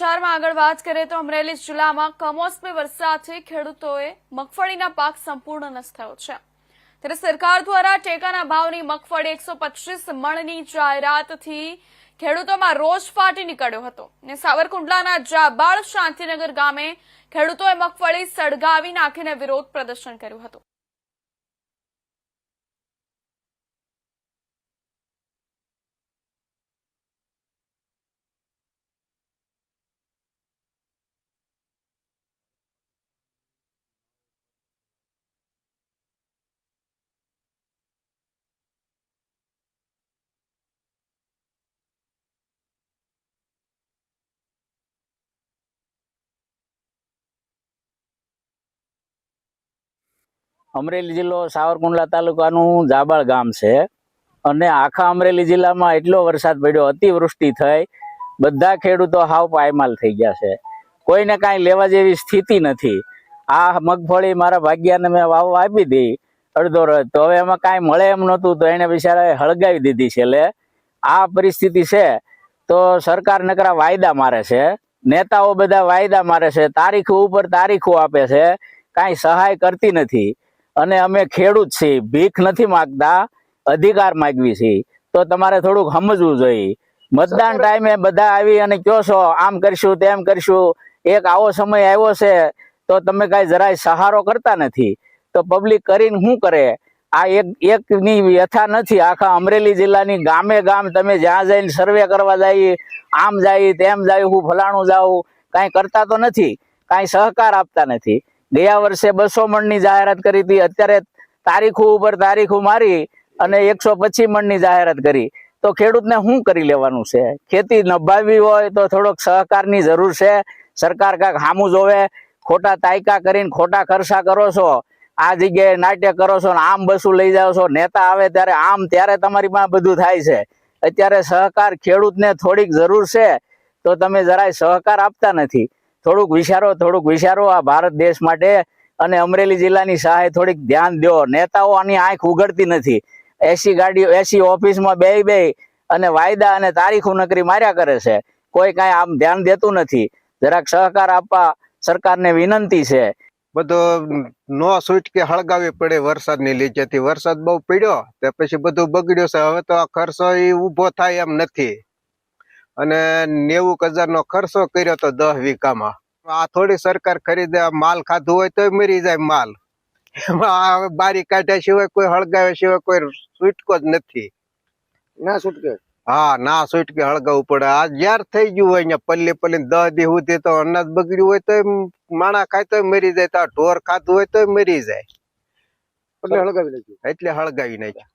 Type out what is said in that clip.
સમાચારમાં આગળ વાત કરીએ તો અમરેલી જિલ્લામાં કમોસમી વરસાદથી ખેડૂતોએ મગફળીના પાક સંપૂર્ણ નષ્ટ થયો છે। ત્યારે સરકાર દ્વારા ટેકાના ભાવની મગફળી 125 મણની જાહેરાતથી ખેડૂતોમાં રોષ ફાટી નીકળ્યો હતો ને સાવરકુંડલાના જાબાળ શાંતિનગર ગામે ખેડૂતોએ મગફળી સળગાવી નાખીને વિરોધ પ્રદર્શન કર્યું હતું। અમરેલી જિલ્લો સાવરકુંડલા તાલુકાનું જાબાળ ગામ છે અને આખા અમરેલી જિલ્લામાં એટલો વરસાદ પડ્યો, અતિવૃષ્ટિ થઈ, બધા ખેડૂતો હાવ પાયમાલ થઈ ગયા છે। કોઈને કાંઈ લેવા જેવી સ્થિતિ નથી। આ મગફળી મારા ભાગ્યાને મેં વાવવા આપી હતી અડધો રથ, તો હવે એમાં કાંઈ મળે એમ નહોતું, તો એને બિચારાએ હળગાવી દીધી છે। એટલે આ પરિસ્થિતિ છે। તો સરકાર નકરા વાયદા મારે છે, નેતાઓ બધા વાયદા મારે છે, તારીખો ઉપર તારીખો આપે છે, કાંઈ સહાય કરતી નથી। અને અમે ખેડૂત છીએ, ભીખ નથી માગતા, અધિકાર માગવી છીએ। તો તમારે થોડુંક સમજવું જોઈએ। મતદાન ટાઈમે બધા આવી અને કહો છો આમ કરશું તેમ કરશું, એક આવો સમય આવ્યો છે તો તમે કાંઈ જરાય સહારો કરતા નથી, તો પબ્લિક કરીને શું કરે? આ એકની વ્યથા નથી, આખા અમરેલી જિલ્લાની ગામે ગામ તમે જ્યાં જઈને સર્વે કરવા જાય, આમ જાય તેમ જાય, હું ફલાણું જાઉં, કાંઈ કરતા તો નથી, કાંઈ સહકાર આપતા નથી। ગયા વર્ષે 200 મણની જાહેરાત કરી હતી, અત્યારે તારીખો ઉપર તારીખો મારી અને 125 મણની જાહેરાત કરી, તો ખેડૂતને શું કરી લેવાનું છે? ખેતી નભાવવી હોય તો થોડોક સહકારની જરૂર છે। સરકાર કાંઈક સામું જોવે। ખોટા તાયકા કરીને ખોટા ખર્ચા કરો છો, આ જગ્યાએ નાટ્ય કરો છો ને આમ બસું લઈ જાઓ છો, નેતા આવે ત્યારે આમ, ત્યારે તમારી પાસે બધું થાય છે। અત્યારે સહકાર ખેડૂતને થોડીક જરૂર છે, તો તમે જરાય સહકાર આપતા નથી। થોડુંક વિચારો આ ભારત દેશ માટે, અને અમરેલી જિલ્લાની સહાય થોડીક ધ્યાન દો। નેતાઓ આની આંખ ઉઘડતી નથી, એસી ઓફિસમાં બે અને વાયદા અને તારીખો નકરી માર્યા કરે છે, કોઈ કાંઈ આમ ધ્યાન દેતું નથી। જરાક સહકાર આપવા સરકારને વિનંતી છે। બધું નો છૂટકે હળગાવી પડે વરસાદની લીધેથી। વરસાદ બહુ પડ્યો તે પછી બધું બગડ્યું છે। હવે તો આ ખર્ચો ઊભો થાય એમ નથી, અને 90,000 નો ખર્ચો કર્યો તો 10 વીઘામાં। આ થોડી સરકાર ખરીદે, માલ ખાધું હોય તોય મરી જાય માલ। એમાં બારી કાઢ્યા સિવાય કોઈ હળગાવ્યા સિવાય કોઈ છૂટકો જ નથી। ના છૂટકે? હા, ના છૂટકે હળગાવવું પડે। આ જ્યાર થઈ ગયું હોય અહીંયા પલ્લી 10 દી સુધી તો અનાજ બગડ્યું હોય તો માણા ખાય તોય મરી જાય, તો ઢોર ખાધું હોય તોય મરી જાય, એટલે હળગાવી નાખ્યું। એટલે હળગાવી નાખ્યું।